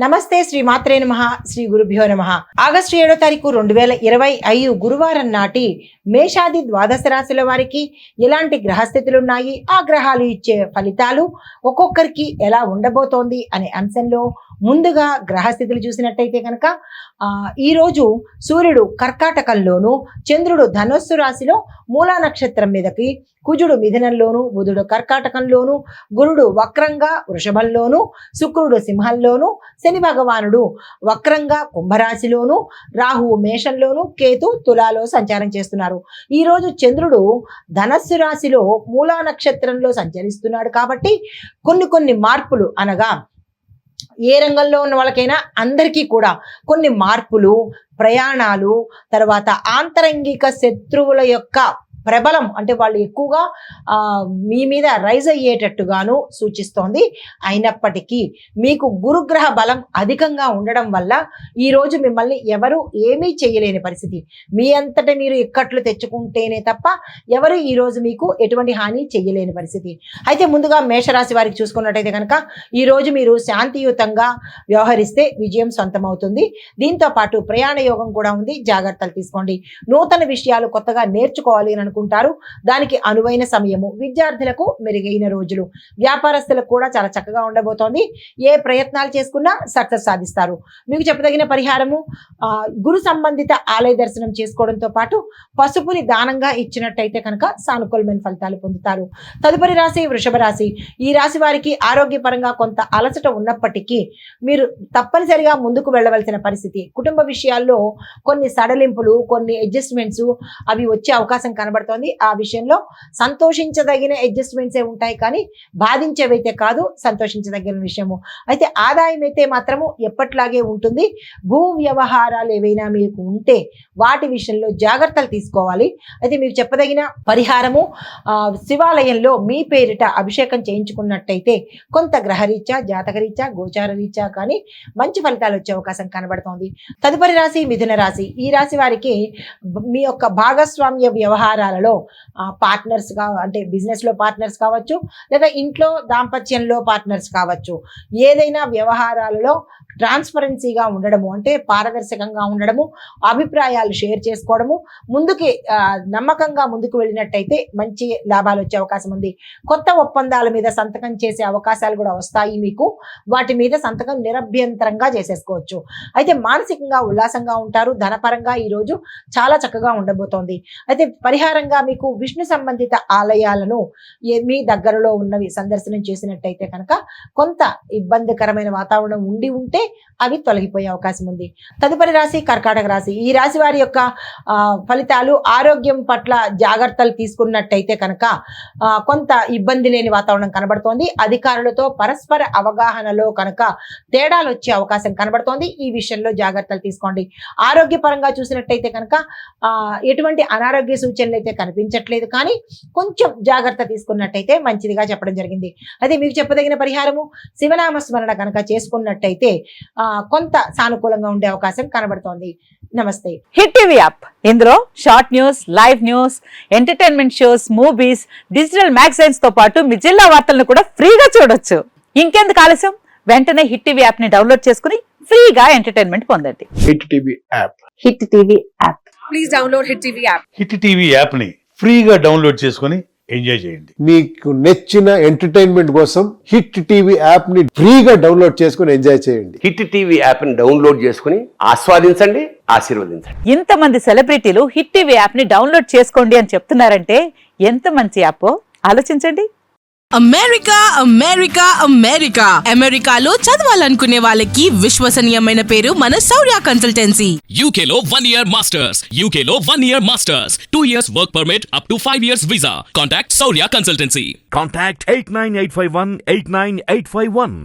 నమస్తే శ్రీ మాత్రే నమః శ్రీ గురుభ్యో నమః. ఆగస్టు 7వ తారీఖు 2025 గురువారం నాటి మేషాది ద్వాదశ రాశుల వారికి ఎలాంటి గ్రహస్థితులు ఉన్నాయి, ఆ గ్రహాలు ఇచ్చే ఫలితాలు ఒక్కొక్కరికి ఎలా ఉండబోతోంది అనే అంశంలో ముందుగా గ్రహస్థితులు చూసినట్టయితే కనుక ఈరోజు సూర్యుడు కర్కాటకంలోను, చంద్రుడు ధనుస్సు రాశిలో మూలా నక్షత్రం మీదకి, కుజుడు మిథునంలోను, బుధుడు కర్కాటకంలోను, గురుడు వక్రంగా వృషభంలోను, శుక్రుడు సింహంలోను, శని భగవానుడు వక్రంగా కుంభరాశిలోను, రాహువు మేషంలోను, కేతు తులాలో సంచారం చేస్తున్నారు. ఈరోజు చంద్రుడు ధనస్సు రాశిలో మూలా నక్షత్రంలో సంచరిస్తున్నాడు కాబట్టి కొన్ని మార్పులు, అనగా ఏ రంగంలో ఉన్న వాళ్ళకైనా అందరికీ కూడా కొన్ని మార్పులు, ప్రయాణాలు, తర్వాత ఆంతరంగిక శత్రువుల యొక్క ప్రబలం, అంటే వాళ్ళు ఎక్కువగా మీ మీద రైజ్ అయ్యేటట్టుగాను సూచిస్తోంది. అయినప్పటికీ మీకు గురుగ్రహ బలం అధికంగా ఉండడం వల్ల ఈరోజు మిమ్మల్ని ఎవరు ఏమీ చేయలేని పరిస్థితి. మీ అంతటా మీరు ఇక్కట్లు తెచ్చుకుంటేనే తప్ప ఎవరు ఈరోజు మీకు ఎటువంటి హాని చేయలేని పరిస్థితి. అయితే ముందుగా మేషరాశి వారికి చూసుకున్నట్టయితే కనుక ఈరోజు మీరు శాంతియుతంగా వ్యవహరిస్తే విజయం సొంతమవుతుంది. దీంతో పాటు ప్రయాణ యోగం కూడా ఉంది, జాగ్రత్తలు తీసుకోండి. నూతన విషయాలు కొత్తగా నేర్చుకోవాలి అని అనుకుంటారు, దానికి అనువైన సమయము. విద్యార్థులకు మెరుగైన రోజులు, వ్యాపారస్తులకు కూడా చాలా చక్కగా ఉండబోతోంది. ఏ ప్రయత్నాలు చేసుకున్నా సక్సెస్ సాధిస్తారు. మీకు చెప్పదగిన పరిహారము, గురు సంబంధిత ఆలయ దర్శనం చేసుకోవడంతో పాటు పసుపుని దానంగా ఇచ్చినట్టయితే కనుక సానుకూలమైన ఫలితాలు పొందుతారు. తదుపరి రాశి వృషభ రాశి. ఈ రాశి వారికి ఆరోగ్యపరంగా కొంత అలసట ఉన్నప్పటికీ మీరు తప్పనిసరిగా ముందుకు వెళ్ళవలసిన పరిస్థితి. కుటుంబ విషయాల్లో కొన్ని సడలింపులు, కొన్ని అడ్జస్ట్మెంట్స్ అవి వచ్చే అవకాశం కనబడుతుంది. ఆ విషయంలో సంతోషించదగిన అడ్జస్ట్మెంట్సే ఉంటాయి, కానీ బాధించేవైతే కాదు. సంతోషించదగిన విషయము. అయితే ఆదాయం అయితే మాత్రము ఎప్పట్లాగే ఉంటుంది. భూ వ్యవహారాలు ఏవైనా మీకు ఉంటే వాటి విషయంలో జాగ్రత్తలు తీసుకోవాలి. అయితే మీకు చెప్పదగిన పరిహారము, శివాలయంలో మీ పేరిట అభిషేకం చేయించుకున్నట్టయితే కొంత గ్రహరీత్యా, జాతకరీత్యా, గోచార రీత్యా కానీ మంచి ఫలితాలు వచ్చే అవకాశం కనబడుతోంది. తదుపరి రాశి మిథున రాశి. ఈ రాశి వారికి మీ యొక్క భాగస్వామ్య వ్యవహారాలలో పార్ట్నర్స్ అంటే బిజినెస్లో పార్ట్నర్స్ కావచ్చు, లేదా ఇంట్లో దాంపత్యంలో పార్ట్నర్స్ కావచ్చు, ఏదైనా వ్యవహారాలలో ట్రాన్స్పరెన్సీగా ఉండడము, అంటే పారదర్శకంగా ఉండడము, అభిప్రాయాలు షేర్ చేసుకోవడము, ముందుకి నమ్మకంగా ముందుకు వెళ్ళినట్టయితే మంచి లాభాలు వచ్చే అవకాశం ఉంది. కొత్త ఒప్పందాల మీద సంతకం చేసే అవకాశాలు కూడా వస్తాయి మీకు. వాటి మీద సంతకం నిరభ్యంతరంగా చేసేసుకోవచ్చు. అయితే మానసికంగా ఉల్లాసంగా ఉంటారు. ధనపరంగా ఈరోజు చాలా చక్కగా ఉండబోతోంది. అయితే పరిహారంగా మీకు విష్ణు సంబంధిత ఆలయాలను మీ దగ్గరలో ఉన్నవి సందర్శనం చేసినట్టయితే కనుక కొంత ఇబ్బందికరమైన వాతావరణం ఉంటే అవి తొలగిపోయే అవకాశం ఉంది. తదుపరి రాశి కర్కాటక రాశి. ఈ రాశి వారి యొక్క ఫలితాలు, ఆరోగ్యం పట్ల జాగ్రత్తలు తీసుకున్నట్టయితే కనుక కొంత ఇబ్బంది లేని వాతావరణం కనబడుతోంది. అధికారులతో పరస్పర అవగాహనలో కనుక తేడాలు వచ్చే అవకాశం కనబడుతోంది. ఈ విషయంలో జాగ్రత్తలు తీసుకోండి. ఆరోగ్యపరంగా చూసినట్టయితే కనుక ఎటువంటి అనారోగ్య సూచనలు అయితే కనిపించట్లేదు, కానీ కొంచెం జాగ్రత్త తీసుకున్నట్టయితే మంచిదిగా చెప్పడం జరిగింది. అదే మీకు చెప్పదగిన పరిహారము, శివనామ స్మరణ కనుక చేసుకున్నట్టయితే కొంత సానుకూలంగా ఉండే అవకాశం కనబడుతోంది. నమస్తే. హిట్ టీవీ యాప్, ఇందులో short news, live news, entertainment shows, movies, digital magazines తో పాటు మీ జిల్లా వార్తలను కూడా ఫ్రీగా చూడొచ్చు. ఇంకెందుకు ఆలస్యం, వెంటనే హిట్ టీవీ యాప్ ని డౌన్లోడ్ చేసుకుని ఫ్రీగా ఎంటర్టైన్మెంట్ పొందండి. Hit TV app. Hit TV app. Please download hit TV app. Hit TV app ని ఫ్రీగా డౌన్లోడ్ చేసుకుని ఎంజాయ్ చేయండి. మీకు నచ్చిన ఎంటర్టైన్మెంట్ కోసం హిట్ టీవీ యాప్ ని ఫ్రీగా డౌన్లోడ్ చేసుకుని ఎంజాయ్ చేయండి. హిట్ టీవీ యాప్ ని డౌన్లోడ్ చేసుకుని ఆస్వాదించండి, ఆశీర్వదించండి. ఇంతమంది సెలబ్రిటీలు హిట్ టీవీ యాప్ ని డౌన్లోడ్ చేసుకోండి అని చెప్తున్నారంటే ఎంత మంచి యాప్ ఆలోచించండి. అమెరికా అమెరికా అమెరికా అమెరికాలో చదవాలనుకునే వాళ్ళకి విశ్వసనీయమైన పేరు మన శౌర్య కన్సల్టెన్సీ. UK లో 1 year masters. UK లో 1 year masters. 2 years work permit up to 5 years visa. Contact Saurya Consultancy. Contact 89851 89851.